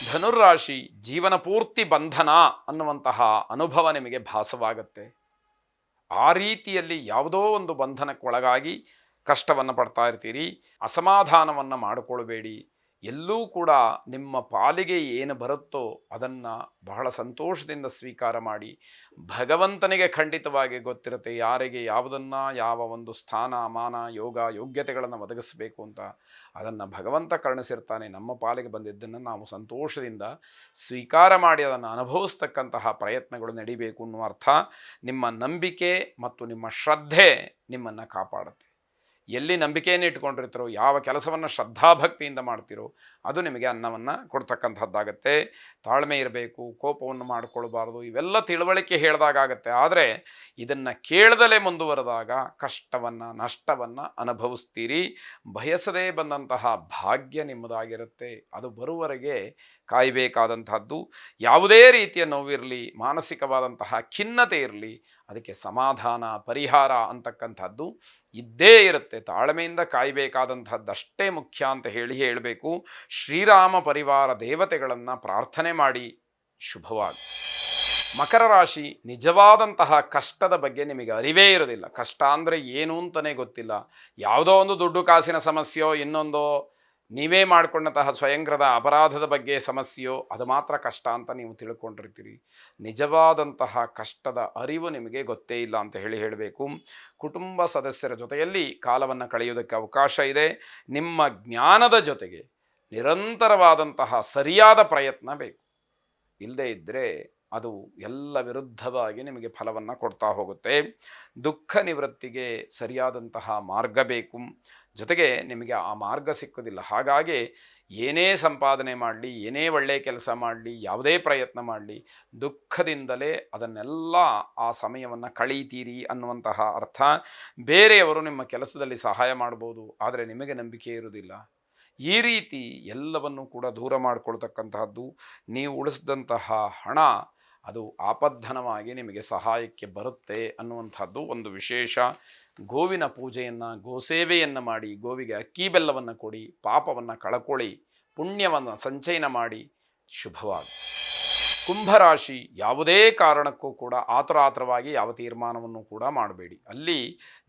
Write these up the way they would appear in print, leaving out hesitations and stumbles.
ಧನುರ್ರಾಶಿ ಜೀವನ ಪೂರ್ತಿ ಬಂಧನ ಅನ್ನುವಂತಹ ಅನುಭವ ನಿಮಗೆ ಭಾಸವಾಗುತ್ತೆ. ಆ ರೀತಿಯಲ್ಲಿ ಯಾವುದೋ ಒಂದು ಬಂಧನಕ್ಕೊಳಗಾಗಿ ಕಷ್ಟವನ್ನು ಪಡ್ತಾ ಇರ್ತೀರಿ. ಅಸಮಾಧಾನವನ್ನು ಮಾಡಿಕೊಳ್ಬೇಡಿ. ಎಲ್ಲೂ ಕೂಡ ನಿಮ್ಮ ಪಾಲಿಗೆ ಏನು ಬರುತ್ತೋ ಅದನ್ನು ಬಹಳ ಸಂತೋಷದಿಂದ ಸ್ವೀಕಾರ ಮಾಡಿ. ಭಗವಂತನಿಗೆ ಖಂಡಿತವಾಗಿ ಗೊತ್ತಿರುತ್ತೆ ಯಾರಿಗೆ ಯಾವುದನ್ನು, ಯಾವ ಒಂದು ಸ್ಥಾನ ಮಾನ ಯೋಗ ಯೋಗ್ಯತೆಗಳನ್ನು ಒದಗಿಸಬೇಕು ಅಂತ. ಅದನ್ನು ಭಗವಂತ ಕರುಣಿಸಿರ್ತಾನೆ. ನಮ್ಮ ಪಾಲಿಗೆ ಬಂದಿದ್ದನ್ನು ನಾವು ಸಂತೋಷದಿಂದ ಸ್ವೀಕಾರ ಮಾಡಿ ಅದನ್ನು ಅನುಭವಿಸ್ತಕ್ಕಂತಹ ಪ್ರಯತ್ನಗಳು ನಡಿಬೇಕು ಅನ್ನುವ ಅರ್ಥ. ನಿಮ್ಮ ನಂಬಿಕೆ ಮತ್ತು ನಿಮ್ಮ ಶ್ರದ್ಧೆ ನಿಮ್ಮನ್ನು ಕಾಪಾಡುತ್ತೆ. ಎಲ್ಲಿ ನಂಬಿಕೆಯನ್ನು ಇಟ್ಕೊಂಡಿರ್ತೀರೋ, ಯಾವ ಕೆಲಸವನ್ನು ಶ್ರದ್ಧಾಭಕ್ತಿಯಿಂದ ಮಾಡ್ತೀರೋ ಅದು ನಿಮಗೆ ಅನ್ನವನ್ನು ಕೊಡ್ತಕ್ಕಂಥದ್ದಾಗತ್ತೆ. ತಾಳ್ಮೆ ಇರಬೇಕು, ಕೋಪವನ್ನು ಮಾಡಿಕೊಳ್ಬಾರ್ದು, ಇವೆಲ್ಲ ತಿಳುವಳಿಕೆ ಹೇಳಿದಾಗತ್ತೆ. ಆದರೆ ಇದನ್ನು ಕೇಳದಲೇ ಮುಂದುವರೆದಾಗ ಕಷ್ಟವನ್ನು ನಷ್ಟವನ್ನು ಅನುಭವಿಸ್ತೀರಿ. ಬಯಸದೇ ಬಂದಂತಹ ಭಾಗ್ಯ ನಿಮ್ಮದಾಗಿರುತ್ತೆ. ಅದು ಬರುವವರೆಗೆ ಕಾಯಬೇಕಾದಂತಹದ್ದು. ಯಾವುದೇ ರೀತಿಯ ನೋವಿರಲಿ, ಮಾನಸಿಕವಾದಂತಹ ಖಿನ್ನತೆ ಇರಲಿ, ಅದಕ್ಕೆ ಸಮಾಧಾನ ಪರಿಹಾರ ಅಂತಕ್ಕಂಥದ್ದು ಇದ್ದೇ ಇರುತ್ತೆ. ತಾಳ್ಮೆಯಿಂದ ಕಾಯಬೇಕಾದಂಥದ್ದಷ್ಟೇ ಮುಖ್ಯ ಅಂತ ಹೇಳಬೇಕು. ಶ್ರೀರಾಮ ಪರಿವಾರ ದೇವತೆಗಳನ್ನು ಪ್ರಾರ್ಥನೆ ಮಾಡಿ. ಶುಭವಾಗಿ. ಮಕರ ರಾಶಿ ನಿಜವಾದಂತಹ ಕಷ್ಟದ ಬಗ್ಗೆ ನಿಮಗೆ ಅರಿವೇ ಇರೋದಿಲ್ಲ. ಕಷ್ಟ ಅಂದರೆ ಏನು ಅಂತಲೇ ಗೊತ್ತಿಲ್ಲ. ಯಾವುದೋ ಒಂದು ದುಡ್ಡು ಕಾಸಿನ ಸಮಸ್ಯೆಯೋ, ಇನ್ನೊಂದೋ ನೀವೇ ಮಾಡಿಕೊಂಡಂತಹ ಸ್ವಯಂಕೃತ ಅಪರಾಧದ ಬಗ್ಗೆ ಸಮಸ್ಯೆಯೋ, ಅದು ಮಾತ್ರ ಕಷ್ಟ ಅಂತ ನೀವು ತಿಳ್ಕೊಂಡಿರ್ತೀರಿ. ನಿಜವಾದಂತಹ ಕಷ್ಟದ ಅರಿವು ನಿಮಗೆ ಗೊತ್ತೇ ಇಲ್ಲ ಅಂತ ಹೇಳಬೇಕು. ಕುಟುಂಬ ಸದಸ್ಯರ ಜೊತೆಯಲ್ಲಿ ಕಾಲವನ್ನು ಕಳೆಯುವುದಕ್ಕೆ ಅವಕಾಶ ಇದೆ. ನಿಮ್ಮ ಜ್ಞಾನದ ಜೊತೆಗೆ ನಿರಂತರವಾದಂತಹ ಸರಿಯಾದ ಪ್ರಯತ್ನ ಬೇಕು. ಇಲ್ಲದೇ ಇದ್ದರೆ ಅದು ಎಲ್ಲ ವಿರುದ್ಧವಾಗಿ ನಿಮಗೆ ಫಲವನ್ನು ಕೊಡ್ತಾ ಹೋಗುತ್ತೆ. ದುಃಖ ನಿವೃತ್ತಿಗೆ ಸರಿಯಾದಂತಹ ಮಾರ್ಗ ಬೇಕು. ಜೊತೆಗೆ ನಿಮಗೆ ಆ ಮಾರ್ಗ ಸಿಕ್ಕೋದಿಲ್ಲ. ಹಾಗಾಗಿ ಏನೇ ಸಂಪಾದನೆ ಮಾಡಲಿ, ಏನೇ ಒಳ್ಳೆಯ ಕೆಲಸ ಮಾಡಲಿ, ಯಾವುದೇ ಪ್ರಯತ್ನ ಮಾಡಲಿ, ದುಃಖದಿಂದಲೇ ಅದನ್ನೆಲ್ಲ ಆ ಸಮಯವನ್ನು ಕಳೀತೀರಿ ಅನ್ನುವಂತಹ ಅರ್ಥ. ಬೇರೆಯವರು ನಿಮ್ಮ ಕೆಲಸದಲ್ಲಿ ಸಹಾಯ ಮಾಡ್ಬೋದು, ಆದರೆ ನಿಮಗೆ ನಂಬಿಕೆ ಇರುವುದಿಲ್ಲ. ಈ ರೀತಿ ಎಲ್ಲವನ್ನು ಕೂಡ ದೂರ ಮಾಡಿಕೊಳ್ತಕ್ಕಂತಹದ್ದು. ನೀವು ಉಳಿಸಿದಂತಹ ಹಣ ಅದು ಆಪದ್ಧನವಾಗಿ ನಿಮಗೆ ಸಹಾಯಕ್ಕೆ ಬರುತ್ತೆ ಅನ್ನುವಂಥದ್ದು ಒಂದು ವಿಶೇಷ. ಗೋವಿನ ಪೂಜೆಯನ್ನು, ಗೋಸೇವೆಯನ್ನು ಮಾಡಿ, ಗೋವಿಗೆ ಅಕ್ಕಿ ಬೆಲ್ಲವನ್ನು ಕೊಡಿ, ಪಾಪವನ್ನು ಕಳ್ಕೊಳ್ಳಿ, ಪುಣ್ಯವನ್ನು ಸಂಚಯನ ಮಾಡಿ. ಶುಭವಾಗಿ. ಕುಂಭರಾಶಿ ಯಾವುದೇ ಕಾರಣಕ್ಕೂ ಕೂಡ ಆತುರಾತುರವಾಗಿ ಯಾವ ತೀರ್ಮಾನವನ್ನು ಕೂಡ ಮಾಡಬೇಡಿ. ಅಲ್ಲಿ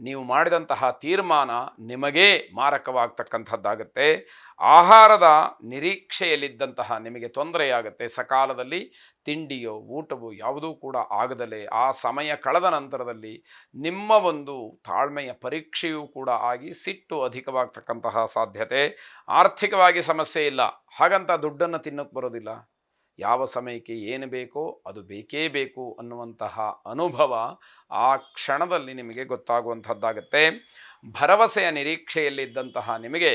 ನೀವು ಮಾಡಿದಂತಹ ತೀರ್ಮಾನ ನಿಮಗೇ ಮಾರಕವಾಗ್ತಕ್ಕಂಥದ್ದಾಗತ್ತೆ. ಆಹಾರದ ನಿರೀಕ್ಷೆಯಲ್ಲಿದ್ದಂತಹ ನಿಮಗೆ ತೊಂದರೆಯಾಗುತ್ತೆ. ಸಕಾಲದಲ್ಲಿ ತಿಂಡಿಯೋ ಊಟವೋ ಯಾವುದೂ ಕೂಡ ಆಗದಲೇ ಆ ಸಮಯ ಕಳೆದ ನಂತರದಲ್ಲಿ ನಿಮ್ಮ ಒಂದು ತಾಳ್ಮೆಯ ಪರೀಕ್ಷೆಯೂ ಕೂಡ ಆಗಿ ಸಿಟ್ಟು ಅಧಿಕವಾಗ್ತಕ್ಕಂತಹ ಸಾಧ್ಯತೆ. ಆರ್ಥಿಕವಾಗಿ ಸಮಸ್ಯೆ ಇಲ್ಲ, ಹಾಗಂತ ದುಡ್ಡನ್ನು ತಿನ್ನೋಕ್ಕೆ ಬರೋದಿಲ್ಲ. ಯಾವ ಸಮಯಕ್ಕೆ ಏನು ಬೇಕೋ ಅದು ಬೇಕೇ ಬೇಕು ಅನ್ನುವಂತಹ ಅನುಭವ ಆ ಕ್ಷಣದಲ್ಲಿ ನಿಮಗೆ ಗೊತ್ತಾಗುವಂಥದ್ದಾಗತ್ತೆ. ಭರವಸೆಯ ನಿರೀಕ್ಷೆಯಲ್ಲಿದ್ದಂತಹ ನಿಮಗೆ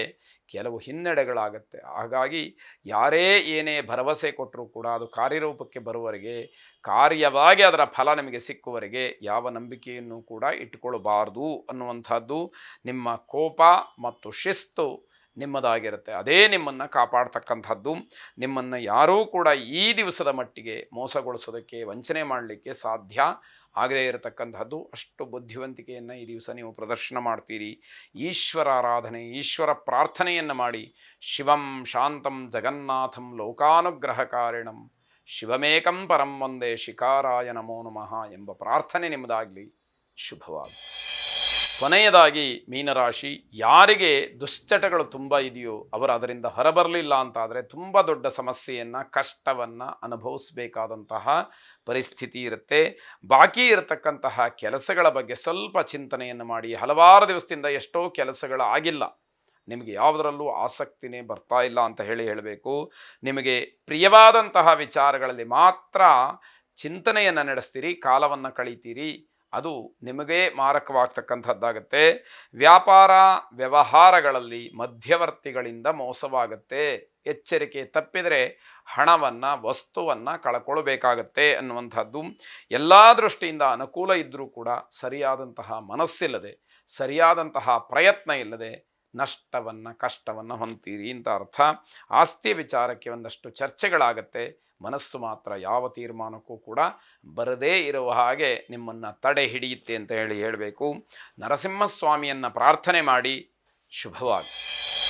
ಕೆಲವು ಹಿನ್ನಡೆಗಳಾಗತ್ತೆ. ಹಾಗಾಗಿ ಯಾರೇ ಏನೇ ಭರವಸೆ ಕೊಟ್ಟರೂ ಕೂಡ ಅದು ಕಾರ್ಯರೂಪಕ್ಕೆ ಬರುವವರೆಗೆ, ಕಾರ್ಯವಾಗಿ ಅದರ ಫಲ ನಿಮಗೆ ಸಿಕ್ಕುವವರೆಗೆ ಯಾವ ನಂಬಿಕೆಯನ್ನು ಕೂಡ ಇಟ್ಟುಕೊಳ್ಳಬಾರ್ದು ಅನ್ನುವಂಥದ್ದು. ನಿಮ್ಮ ಕೋಪ ಮತ್ತು ಶಿಸ್ತು ನಿಮ್ಮದಾಗಿರುತ್ತೆ. ಅದೇ ನಿಮ್ಮನ್ನು ಕಾಪಾಡ್ತಕ್ಕಂಥದ್ದು. ನಿಮ್ಮನ್ನು ಯಾರೂ ಕೂಡ ಈ ದಿವಸದ ಮಟ್ಟಿಗೆ ಮೋಸಗೊಳಿಸೋದಕ್ಕೆ, ವಂಚನೆ ಮಾಡಲಿಕ್ಕೆ ಸಾಧ್ಯ ಆಗದೇ ಇರತಕ್ಕಂಥದ್ದು. ಅಷ್ಟು ಬುದ್ಧಿವಂತಿಕೆಯನ್ನು ಈ ದಿವಸ ನೀವು ಪ್ರದರ್ಶನ ಮಾಡ್ತೀರಿ. ಈಶ್ವರ ಆರಾಧನೆ, ಈಶ್ವರ ಪ್ರಾರ್ಥನೆಯನ್ನು ಮಾಡಿ. ಶಿವಂ ಶಾಂತಂ ಜಗನ್ನಾಥಂ ಲೋಕಾನುಗ್ರಹಕಾರಿಣಂ ಶಿವಮೇಕಂ ಪರಂ ವಂದೇ ಶಿಕಾರಾಯ ನಮೋ ನಮಃ ಎಂಬ ಪ್ರಾರ್ಥನೆ ನಿಮ್ಮದಾಗಲಿ. ಶುಭವಾಗಿ. ಕೊನೆಯದಾಗಿ ಮೀನರಾಶಿ, ಯಾರಿಗೆ ದುಶ್ಚಟಗಳು ತುಂಬ ಇದೆಯೋ ಅವರು ಅದರಿಂದ ಹೊರಬರಲಿಲ್ಲ ಅಂತಾದರೆ ತುಂಬ ದೊಡ್ಡ ಸಮಸ್ಯೆಯನ್ನು, ಕಷ್ಟವನ್ನು ಅನುಭವಿಸಬೇಕಾದಂತಹ ಪರಿಸ್ಥಿತಿ ಇರುತ್ತೆ. ಬಾಕಿ ಇರತಕ್ಕಂತಹ ಕೆಲಸಗಳ ಬಗ್ಗೆ ಸ್ವಲ್ಪ ಚಿಂತನೆಯನ್ನು ಮಾಡಿ. ಹಲವಾರು ದಿವಸದಿಂದ ಎಷ್ಟೋ ಕೆಲಸಗಳು ಆಗಿಲ್ಲ, ನಿಮಗೆ ಯಾವುದರಲ್ಲೂ ಆಸಕ್ತಿನೇ ಬರ್ತಾ ಇಲ್ಲ ಅಂತ ಹೇಳಬೇಕು. ನಿಮಗೆ ಪ್ರಿಯವಾದಂತಹ ವಿಚಾರಗಳಲ್ಲಿ ಮಾತ್ರ ಚಿಂತನೆಯನ್ನು ನಡೆಸ್ತೀರಿ, ಕಾಲವನ್ನು ಕಳೀತೀರಿ. ಅದು ನಿಮಗೇ ಮಾರಕವಾಗ್ತಕ್ಕಂಥದ್ದಾಗತ್ತೆ. ವ್ಯಾಪಾರ ವ್ಯವಹಾರಗಳಲ್ಲಿ ಮಧ್ಯವರ್ತಿಗಳಿಂದ ಮೋಸವಾಗುತ್ತೆ. ಎಚ್ಚರಿಕೆ ತಪ್ಪಿದರೆ ಹಣವನ್ನು, ವಸ್ತುವನ್ನು ಕಳ್ಕೊಳ್ಬೇಕಾಗತ್ತೆ ಅನ್ನುವಂಥದ್ದು. ಎಲ್ಲ ದೃಷ್ಟಿಯಿಂದ ಅನುಕೂಲ ಇದ್ದರೂ ಕೂಡ ಸರಿಯಾದಂತಹ ಮನಸ್ಸಿಲ್ಲದೆ, ಸರಿಯಾದಂತಹ ಪ್ರಯತ್ನ ಇಲ್ಲದೆ ನಷ್ಟವನ್ನು, ಕಷ್ಟವನ್ನು ಹೊಂತೀರಿ ಅಂತ ಅರ್ಥ. ಆಸ್ತಿ ವಿಚಾರಕ್ಕೆ ಒಂದಷ್ಟು ಚರ್ಚೆಗಳಾಗತ್ತೆ. ಮನಸ್ಸು ಮಾತ್ರ ಯಾವ ತೀರ್ಮಾನಕ್ಕೂ ಕೂಡ ಬರದೇ ಇರುವ ಹಾಗೆ ನಿಮ್ಮನ್ನು ತಡೆ ಹಿಡಿಯುತ್ತೆ ಅಂತ ಹೇಳಬೇಕು. ನರಸಿಂಹಸ್ವಾಮಿಯನ್ನು ಪ್ರಾರ್ಥನೆ ಮಾಡಿ. ಶುಭವಾಗಿ.